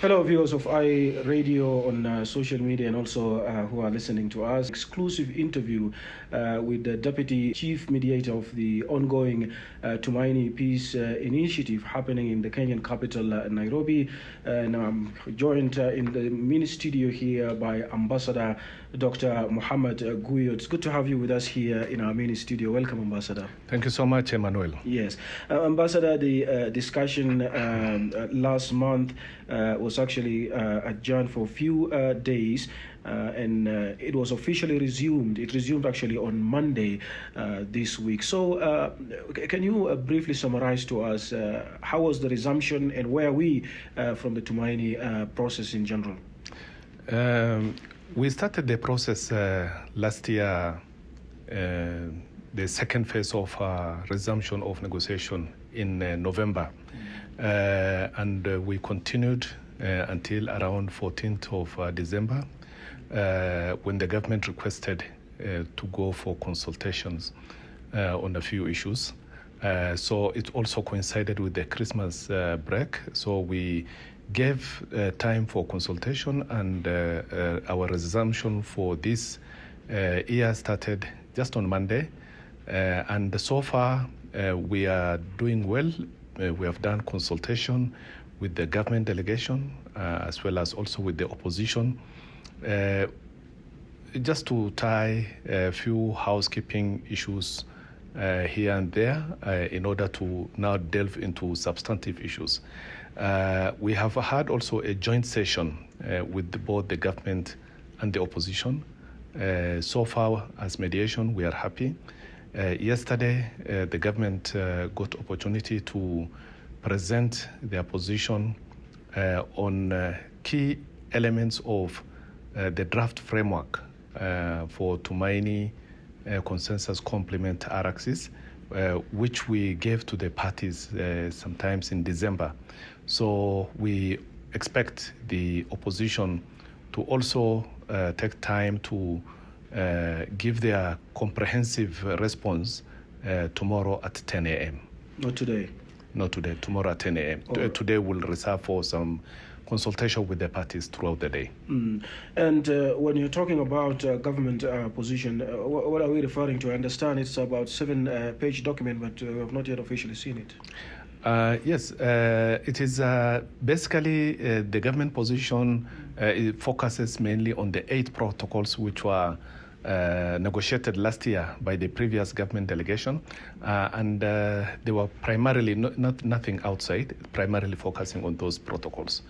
Hello, viewers of iRadio on social media and also who are listening to us. Exclusive interview with the Deputy Chief Mediator of the ongoing Tumaini Peace Initiative happening in the Kenyan capital, Nairobi. And I'm joined in the mini studio here by Ambassador Dr. Mohamed Guyo. It's good to have you with us here in our mini studio. Welcome, Ambassador. Thank you so much, Emmanuel. Yes. Ambassador, the discussion last month was actually adjourned for a few days, and it was officially resumed. It resumed actually on Monday this week. So can you briefly summarize to us how was the resumption and where are we from the Tumaini process in general? We started the process last year, the second phase of resumption of negotiation in November. And we continued until around 14th of December when the government requested to go for consultations on a few issues. So it also coincided with the Christmas break. So we gave time for consultation, and our resumption for this year started just on Monday. And so far, we are doing well. We have done consultation with the government delegation as well as also with the opposition, just to tie a few housekeeping issues here and there in order to now delve into substantive issues. We have had also a joint session with both the government and the opposition. So far, as mediation, we are happy. Yesterday, the government got opportunity to present their position on key elements of the draft framework for Tumaini consensus complement axis, which we gave to the parties sometimes in December. So we expect the opposition to also take time to give their comprehensive response tomorrow at 10 a.m. Not today? Not today, tomorrow at 10 a.m. Today we'll reserve for some consultation with the parties throughout the day. And when you're talking about government position, what are we referring to? I understand it's about 7-page document, but we have not yet officially seen it. Yes, it is basically the government position. It focuses mainly on the 8 protocols which were negotiated last year by the previous government delegation, and they were primarily nothing outside, primarily focusing on those protocols.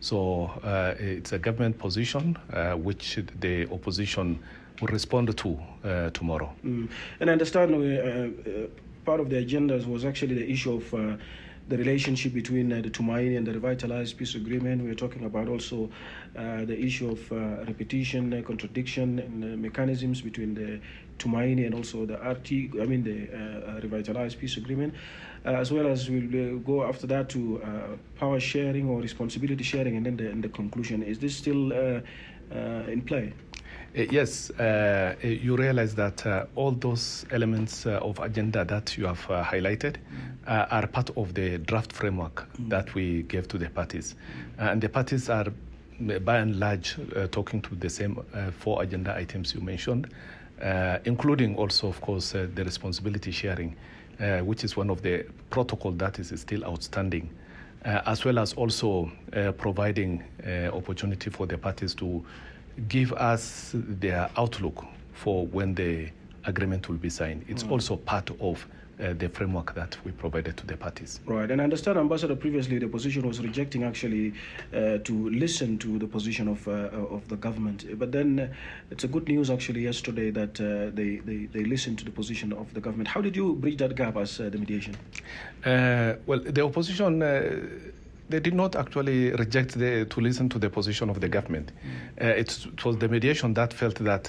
So it's a government position which the opposition will respond to tomorrow. And I understand part of the agendas was actually the issue of the relationship between the Tumaini and the revitalized peace agreement. We are talking about also the issue of repetition, contradiction, and mechanisms between the Tumaini and also the the revitalized peace agreement, as well as we'll go after that to power sharing or responsibility sharing, and then the conclusion. Is this still in play? Yes, you realize that all those elements of agenda that you have highlighted are part of the draft framework that we gave to the parties. And the parties are, by and large, talking to the same 4 agenda items you mentioned, including also, of course, the responsibility sharing, which is one of the protocols that is still outstanding, as well as also providing opportunity for the parties to give us their outlook for when the agreement will be signed. It's also part of the framework that we provided to the parties. Right, and I understand, Ambassador, previously the position was rejecting actually to listen to the position of the government. But then it's a good news actually yesterday that they listened to the position of the government. How did you bridge that gap as the mediation? Well, the opposition they did not actually reject to listen to the position of the government. It was the mediation that felt that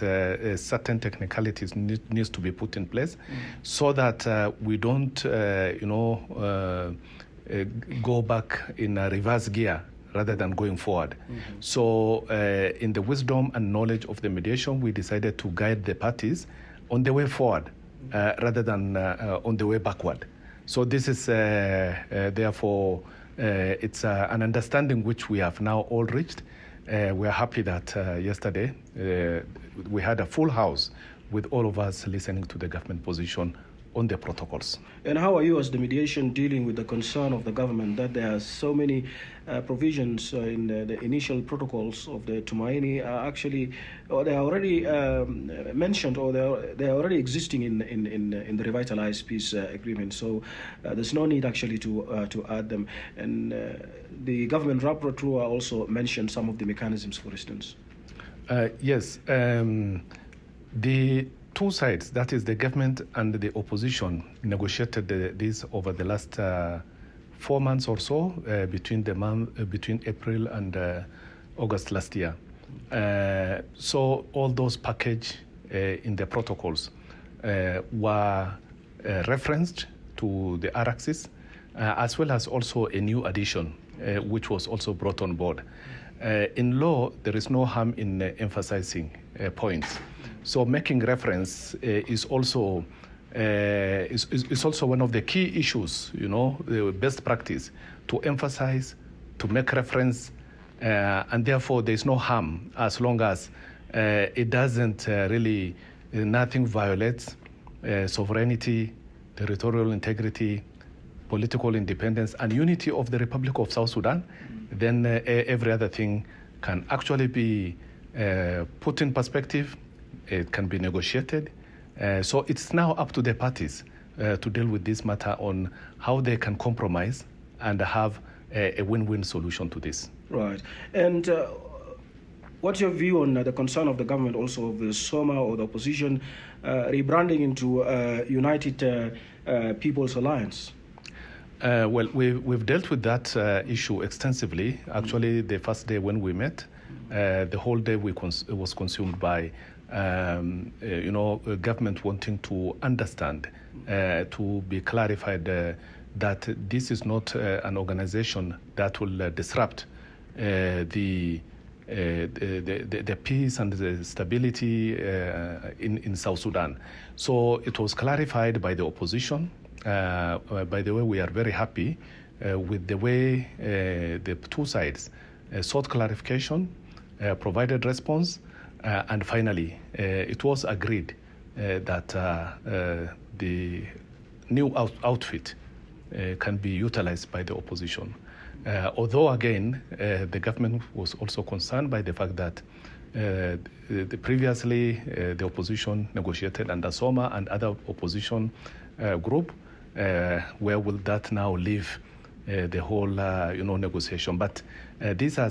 certain technicalities needs to be put in place so that we don't, go back in a reverse gear rather than going forward. So in the wisdom and knowledge of the mediation, we decided to guide the parties on the way forward rather than on the way backward. So this is therefore It's an understanding which we have now all reached. We are happy that yesterday we had a full house with all of us listening to the government position on the protocols. And how are you as the mediation dealing with the concern of the government that there are so many provisions in the initial protocols of the Tumaini are actually, or they are already mentioned, or they are already existing in the revitalized peace agreement. So there's no need actually to add them. And the government rapporteur also mentioned some of the mechanisms, for instance. Yes. The two sides, that is the government and the opposition, negotiated this over the last 4 months or so, between April and August last year. So all those packaged in the protocols were referenced to the R-axis, as well as also a new addition, which was also brought on board. In law, there is no harm in emphasizing points. So making reference is also one of the key issues, the best practice, to emphasize, to make reference, and therefore there is no harm as long as it doesn't nothing violates sovereignty, territorial integrity, political independence, and unity of the Republic of South Sudan. Then every other thing can actually be put in perspective. It can be negotiated. So it's now up to the parties to deal with this matter on how they can compromise and have a win-win solution to this. Right. And what's your view on the concern of the government, also of the SOMA or the opposition, rebranding into United People's Alliance? Well, we've dealt with that issue extensively. Actually, the first day when we met, the whole day was consumed by government wanting to understand, to be clarified that this is not an organization that will disrupt the peace and the stability in South Sudan. So it was clarified by the opposition. By the way, we are very happy with the way the two sides sought clarification, provided response, and finally it was agreed that the new outfit can be utilized by the opposition. Although again, the government was also concerned by the fact that previously the opposition negotiated under SOMA and other opposition group. Where will that now leave the whole negotiation? But these are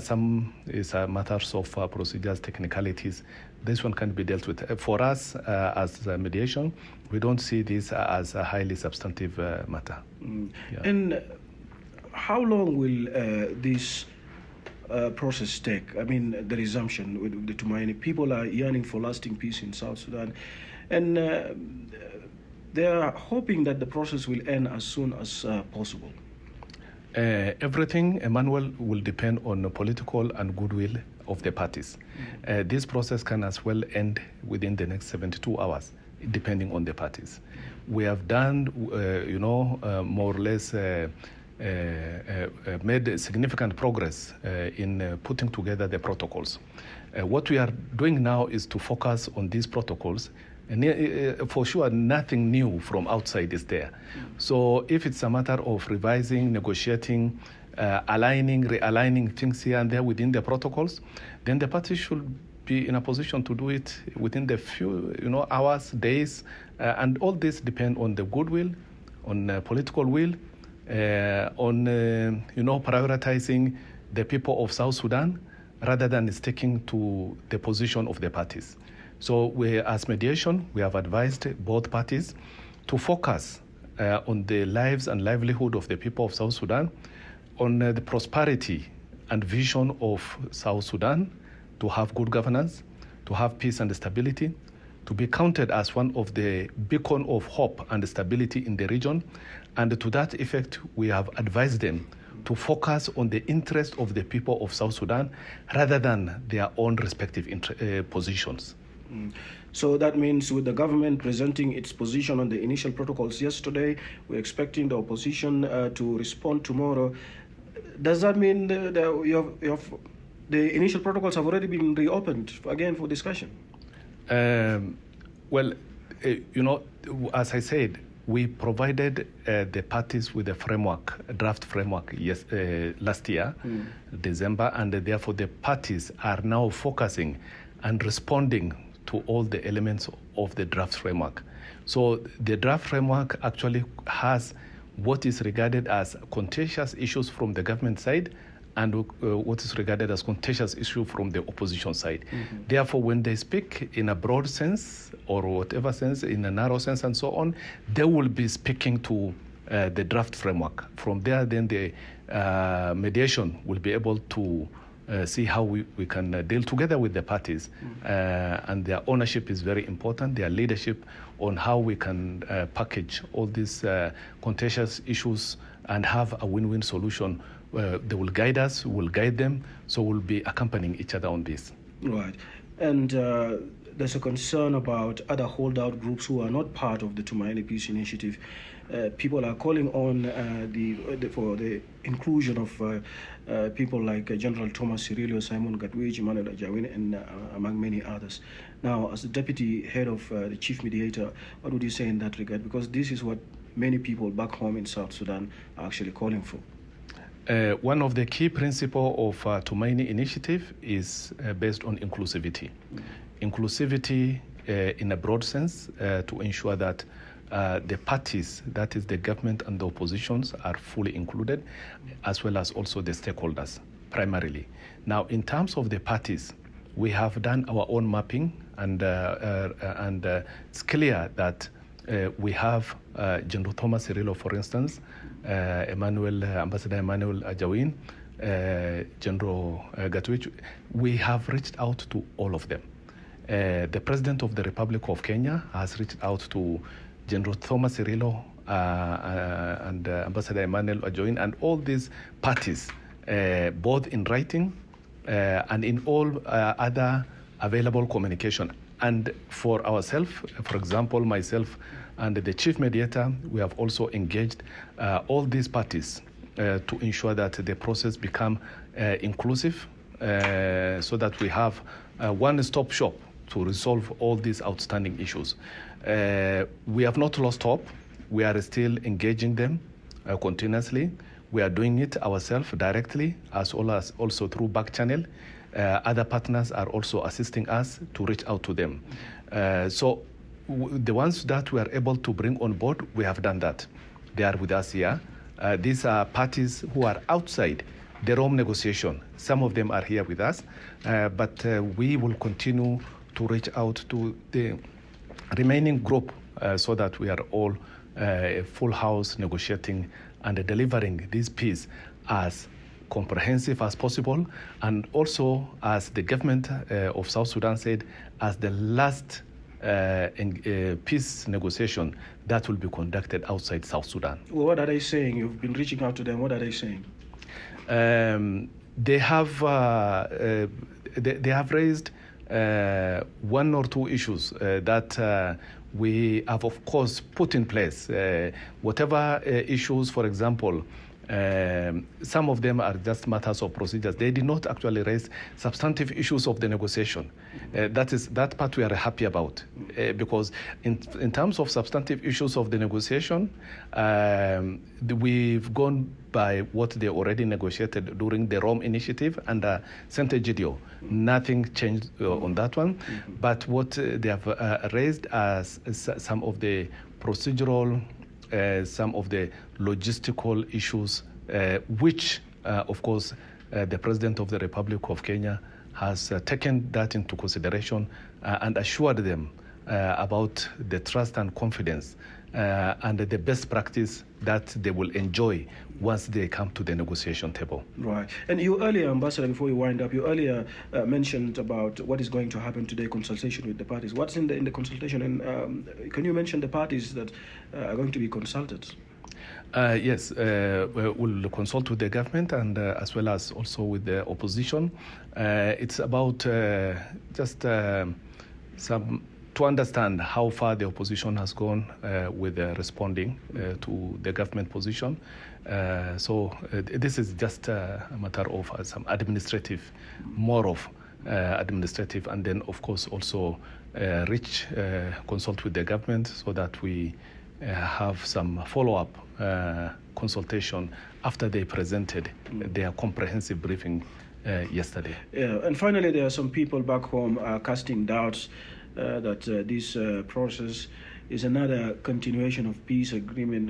matters of procedures, technicalities. This one can be dealt with. For us, as mediation, we don't see this as a highly substantive matter. Yeah. And how long will this process take? I mean, the resumption with the Tumaini. People are yearning for lasting peace in South Sudan, and they are hoping that the process will end as soon as possible. Everything, Emmanuel, will depend on the political and goodwill of the parties. This process can as well end within the next 72 hours, depending on the parties. We have done, more or less made significant progress in putting together the protocols. What we are doing now is to focus on these protocols. And for sure, nothing new from outside is there. So if it's a matter of revising, negotiating, realigning things here and there within the protocols, then the parties should be in a position to do it within the few hours, days, and all this depend on the goodwill, on political will, on prioritizing the people of South Sudan rather than sticking to the position of the parties. So as mediation, we have advised both parties to focus on the lives and livelihood of the people of South Sudan, on the prosperity and vision of South Sudan, to have good governance, to have peace and stability, to be counted as one of the beacon of hope and stability in the region. And to that effect, we have advised them to focus on the interest of the people of South Sudan rather than their own respective positions. So that means with the government presenting its position on the initial protocols yesterday, we're expecting the opposition to respond tomorrow. Does that mean the initial protocols have already been reopened again for discussion? Well, as I said, we provided the parties with a framework, a draft framework, last year, December, and therefore the parties are now focusing and responding to all the elements of the draft framework. So the draft framework actually has what is regarded as contentious issues from the government side and what is regarded as contentious issue from the opposition side. Therefore, when they speak in a broad sense or whatever sense, in a narrow sense and so on, they will be speaking to the draft framework. From there, then the mediation will be able to see how we can deal together with the parties. And their ownership is very important, their leadership on how we can package all these contentious issues and have a win-win solution. They will guide us, we'll guide them, so we'll be accompanying each other on this. Right. And there's a concern about other holdout groups who are not part of the Tumaini Peace Initiative. People are calling on for the inclusion of people like General Thomas Cirillo, Simon Gatwij, Emmanuel Ajawin, and among many others. Now, as the deputy head of the chief mediator, what would you say in that regard? Because this is what many people back home in South Sudan are actually calling for. One of the key principles of Tumaini initiative is based on inclusivity. Inclusivity in a broad sense to ensure that the parties, that is the government and the oppositions, are fully included, as well as also the stakeholders, primarily. Now, in terms of the parties, we have done our own mapping, and it's clear that we have General Thomas Cirillo, for instance, Ambassador Emmanuel Ajawin, General Gatwich. We have reached out to all of them. The President of the Republic of Kenya has reached out to General Thomas Cirillo and Ambassador Emmanuel Ajawin, and all these parties, both in writing and in all other available communication. And for ourselves, for example, myself and the chief mediator, we have also engaged all these parties to ensure that the process become inclusive, so that we have a one-stop shop to resolve all these outstanding issues. We have not lost hope. We are still engaging them continuously. We are doing it ourselves directly, as well as also through back channel. Other partners are also assisting us to reach out to them. So the ones that we are able to bring on board, we have done that. They are with us here. These are parties who are outside the Rome negotiation. Some of them are here with us, but we will continue to reach out to the remaining group so that we are all a full house negotiating and delivering this peace as comprehensive as possible, and also, as the government of South Sudan said, as the last peace negotiation that will be conducted outside South Sudan. Well, what are they saying? You've been reaching out to them. What are they saying? They have raised one or two issues that we have, of course, put in place. Whatever issues, for example, some of them are just matters of procedures. They did not actually raise substantive issues of the negotiation. That part we are happy about, because in terms of substantive issues of the negotiation, we've gone by what they already negotiated during the Rome initiative and Center Gidio. Nothing changed on that one. But what they have raised as some of the procedural, some of the logistical issues, which, of course, the President of the Republic of Kenya has taken that into consideration and assured them about the trust and confidence and the best practice that they will enjoy once they come to the negotiation table. Right. And you earlier, Ambassador, before you wind up, you earlier mentioned about what is going to happen today, consultation with the parties. What's in the consultation? And can you mention the parties that are going to be consulted? Yes, we'll consult with the government and as well as also with the opposition. It's about just some to understand how far the opposition has gone with responding to the government position. This is just a matter of some administrative, more of administrative, and then of course also consult with the government so that we have some follow-up consultation after they presented their comprehensive briefing yesterday. Yeah, and finally, there are some people back home casting doubts that this process is another continuation of peace agreement.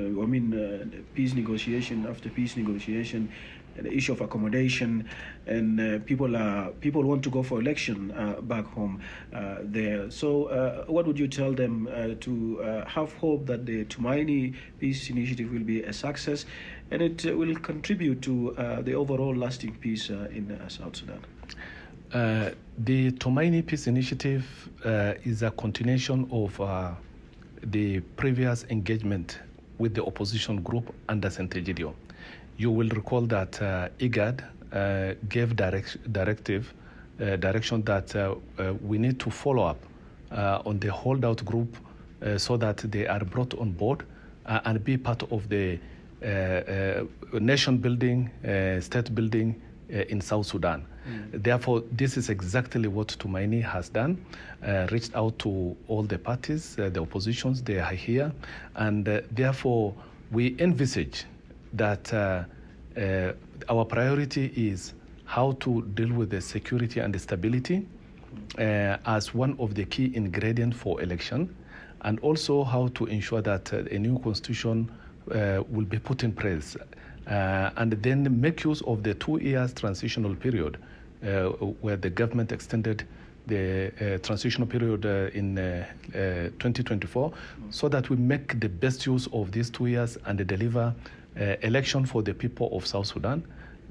Peace negotiation after peace negotiation, the issue of accommodation, and people want to go for election back home there. So, what would you tell them to have hope that the Tumaini Peace Initiative will be a success, and it will contribute to the overall lasting peace in South Sudan? The Tumaini Peace Initiative is a continuation of the previous engagement with the opposition group under Sentegidio. You will recall that IGAD gave direction that we need to follow up on the holdout group so that they are brought on board and be part of the nation building, state building in South Sudan. Therefore, this is exactly what Tumaini has done, reached out to all the parties, the oppositions, they are here, and therefore we envisage that our priority is how to deal with the security and the stability as one of the key ingredients for election, and also how to ensure that a new constitution will be put in place, and then make use of the 2 years transitional period where the government extended the transitional period in 2024, so that we make the best use of these 2 years and deliver election for the people of South Sudan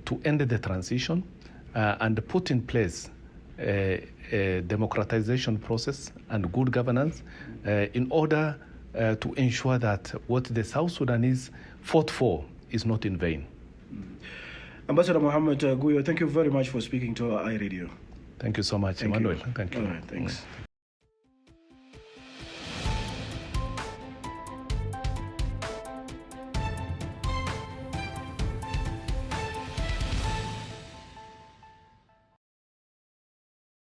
to end the transition and put in place a democratization process and good governance in order to ensure that what the South Sudanese fought for is not in vain. Ambassador Mohamed Guyo, thank you very much for speaking to our iRadio. Thank you so much, Emmanuel. Thank you. All right, thanks.